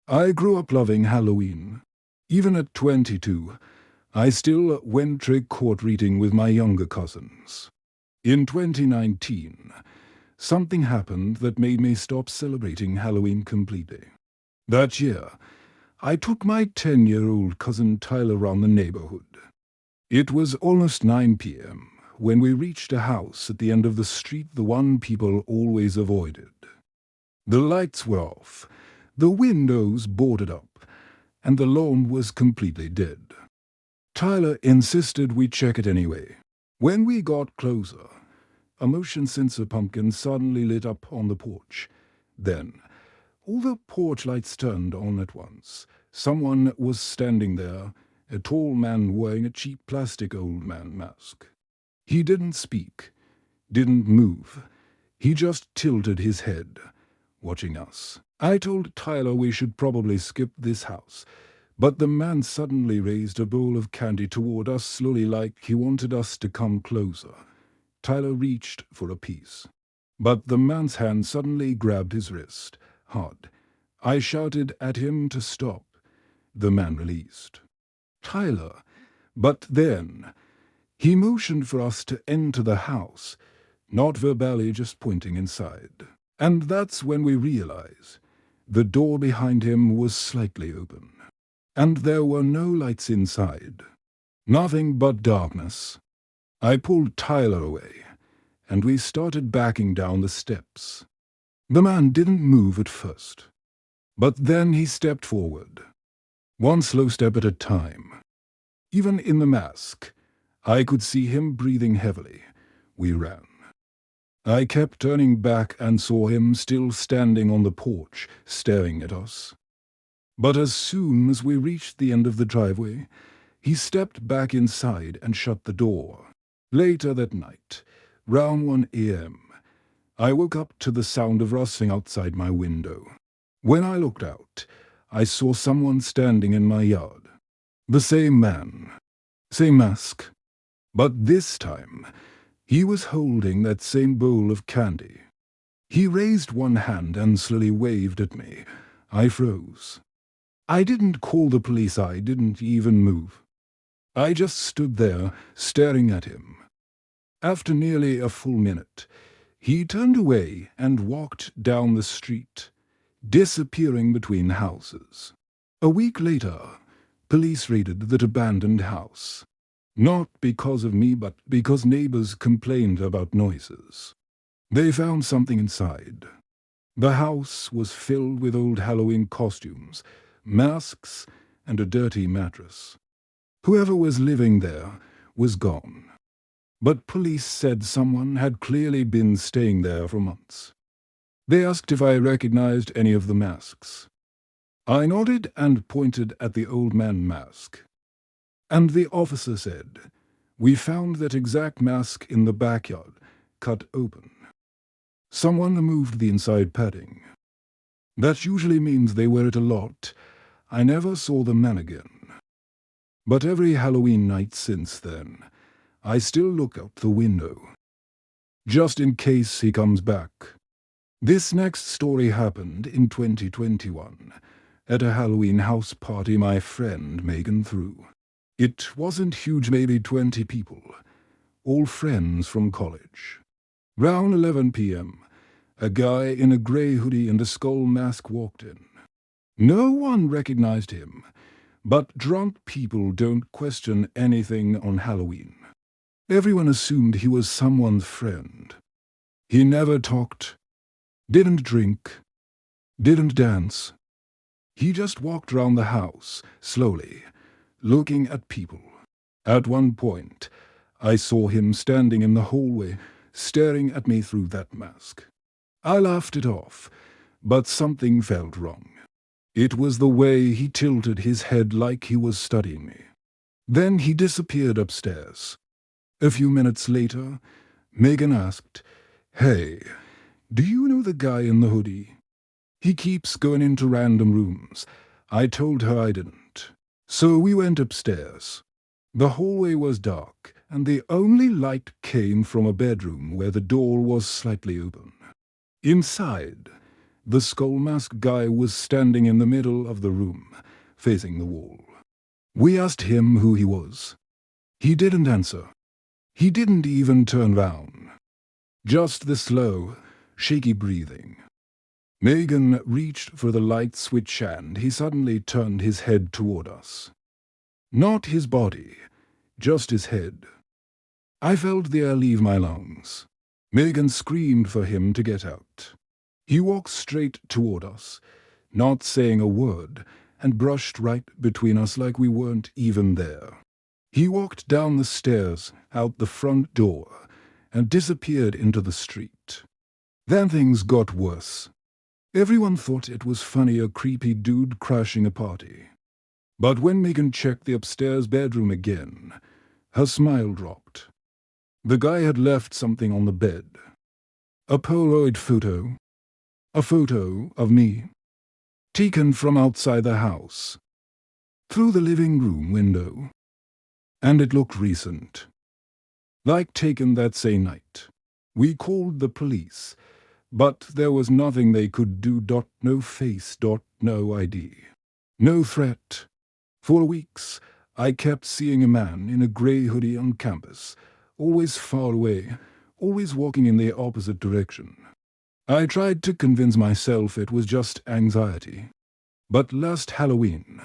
I grew up loving Halloween. Even at 22, I still went trick-or-treating with my younger cousins. In 2019, something happened that made me stop celebrating Halloween completely. That year, I took my 10-year-old cousin Tyler around the neighborhood. It was almost 9 p.m. when we reached a house at the end of the street, the one people always avoided. The lights were off, the windows boarded up, and the lawn was completely dead. Tyler insisted we check it anyway. When we got closer, a motion sensor pumpkin suddenly lit up on the porch. Then, all the porch lights turned on at once. Someone was standing there, a tall man wearing a cheap plastic old man mask. He didn't speak, didn't move. He just tilted his head, watching us. I told Tyler we should probably skip this house, but the man suddenly raised a bowl of candy toward us slowly, like he wanted us to come closer. Tyler reached for a piece, but the man's hand suddenly grabbed his wrist, hard. I shouted at him to stop. The man released Tyler, but then he motioned for us to enter the house, not verbally, just pointing inside. And that's when we realized the door behind him was slightly open, and there were no lights inside. Nothing but darkness. I pulled Tyler away, and we started backing down the steps. The man didn't move at first, but then he stepped forward, one slow step at a time. Even in the mask, I could see him breathing heavily. We ran. I kept turning back and saw him still standing on the porch, staring at us. But as soon as we reached the end of the driveway, he stepped back inside and shut the door. Later that night, round 1 a.m., I woke up to the sound of rustling outside my window. When I looked out, I saw someone standing in my yard. The same man, same mask, but this time he was holding that same bowl of candy. He raised one hand and slowly waved at me. I froze. I didn't call the police, I didn't even move. I just stood there, staring at him. After nearly a full minute, he turned away and walked down the street, disappearing between houses. A week later, police raided that abandoned house. Not because of me, but because neighbors complained about noises. They found something inside. The house was filled with old Halloween costumes, masks, and a dirty mattress. Whoever was living there was gone. But police said someone had clearly been staying there for months. They asked if I recognized any of the masks. I nodded and pointed at the old man mask. And the officer said, "We found that exact mask in the backyard, cut open. Someone removed the inside padding. That usually means they wear it a lot. I never saw the man again. But every Halloween night since then, I still look out the window, just in case he comes back." This next story happened in 2021, at a Halloween house party my friend Megan threw. It wasn't huge, maybe 20 people, all friends from college. Round 11 p.m., a guy in a grey hoodie and a skull mask walked in. No one recognized him, but drunk people don't question anything on Halloween. Everyone assumed he was someone's friend. He never talked, didn't drink, didn't dance. He just walked around the house, slowly, looking at people. At one point, I saw him standing in the hallway, staring at me through that mask. I laughed it off, but something felt wrong. It was the way he tilted his head like he was studying me. Then he disappeared upstairs. A few minutes later, Megan asked, "Hey, do you know the guy in the hoodie? He keeps going into random rooms." I told her I didn't. So we went upstairs. The hallway was dark, and the only light came from a bedroom where the door was slightly open. Inside, The skull mask guy was standing in the middle of the room, facing the wall. We asked him who he was. He didn't answer. He didn't even turn round. Just the slow, shaky breathing. Megan reached for the light switch and he suddenly turned his head toward us. Not his body, just his head. I felt the air leave my lungs. Megan screamed for him to get out. He walked straight toward us, not saying a word, and brushed right between us like we weren't even there. He walked down the stairs, out the front door, and disappeared into the street. Then things got worse. Everyone thought it was funny, a creepy dude crashing a party. But when Megan checked the upstairs bedroom again, her smile dropped. The guy had left something on the bed. A Polaroid photo. A photo of me. Taken from outside the house. Through the living room window. And it looked recent. Like taken that same night. We called the police, but there was nothing they could do. No face. No ID. No threat. For weeks, I kept seeing a man in a grey hoodie on campus, always far away, always walking in the opposite direction. I tried to convince myself it was just anxiety. But last Halloween,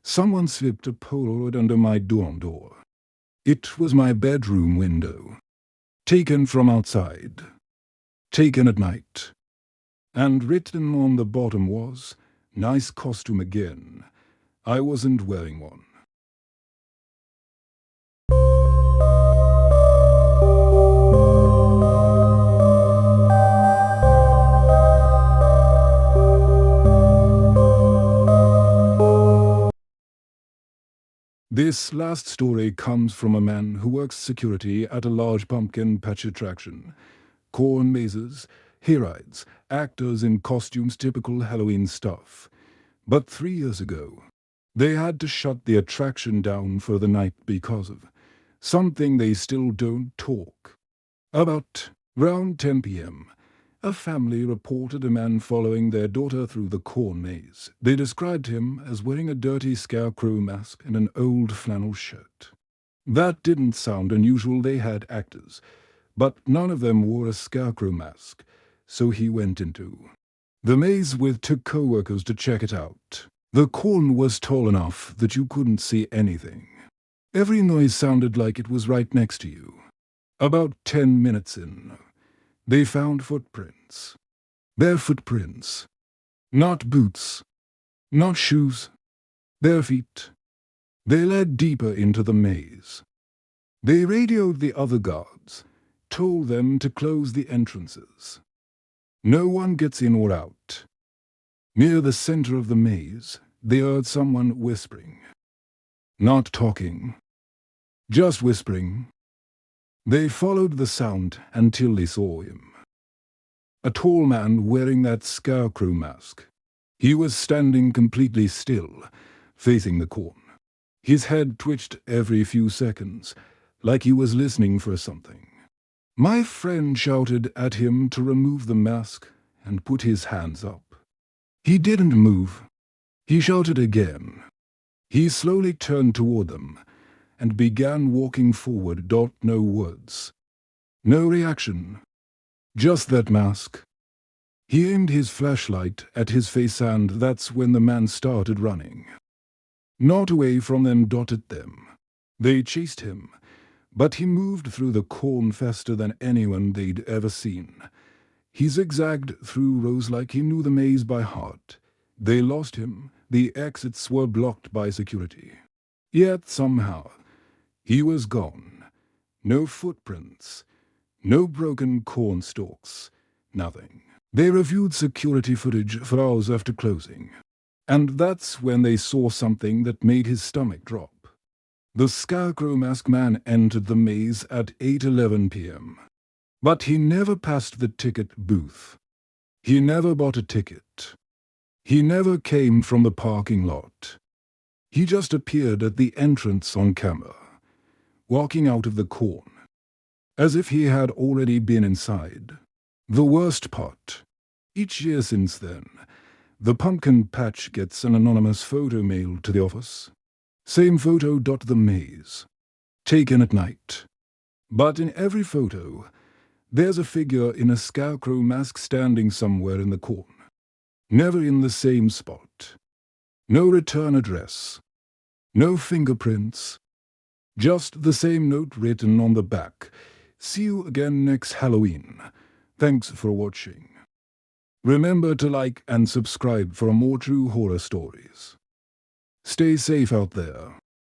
someone slipped a Polaroid under my dorm door. It was my bedroom window. Taken from outside. Taken at night. And written on the bottom was, "Nice costume again." I wasn't wearing one. This last story comes from a man who works security at a large pumpkin patch attraction. Corn mazes, hayrides, actors in costumes, typical Halloween stuff. But 3 years ago, they had to shut the attraction down for the night because of something they still don't talk. About around 10 p.m., a family reported a man following their daughter through the corn maze. They described him as wearing a dirty scarecrow mask and an old flannel shirt. That didn't sound unusual. They had actors, but none of them wore a scarecrow mask, so he went into the maze with 2 co-workers to check it out. The corn was tall enough that you couldn't see anything. Every noise sounded like it was right next to you. About 10 minutes in, they found footprints. Their footprints. Not boots. Not shoes. Their feet. They led deeper into the maze. They radioed the other guards, told them to close the entrances. No one gets in or out. Near the center of the maze, they heard someone whispering. Not talking. Just whispering. They followed the sound until they saw him. A tall man wearing that scarecrow mask. He was standing completely still, facing the corn. His head twitched every few seconds, like he was listening for something. My friend shouted at him to remove the mask and put his hands up. He didn't move. He shouted again. He slowly turned toward them and began walking forward. No words. No reaction. Just that mask. He aimed his flashlight at his face and that's when the man started running. Not away from them, at them. They chased him, but he moved through the corn faster than anyone they'd ever seen. He zigzagged through rows like he knew the maze by heart. They lost him. The exits were blocked by security. Yet somehow, he was gone. No footprints. No broken corn stalks. Nothing. They reviewed security footage for hours after closing. And that's when they saw something that made his stomach drop. The Scarecrow Mask Man entered the maze at 8:11 p.m. But he never passed the ticket booth. He never bought a ticket. He never came from the parking lot. He just appeared at the entrance on camera, walking out of the corn, as if he had already been inside. The worst part, Each year since then, the pumpkin patch gets an anonymous photo mailed to the office. Same photo dot the maze. Taken at night. But in every photo, there's a figure in a scarecrow mask standing somewhere in the corner. Never in the same spot. No return address. No fingerprints. Just the same note written on the back. See you again next Halloween. Thanks for watching. Remember to like and subscribe for more true horror stories. Stay safe out there.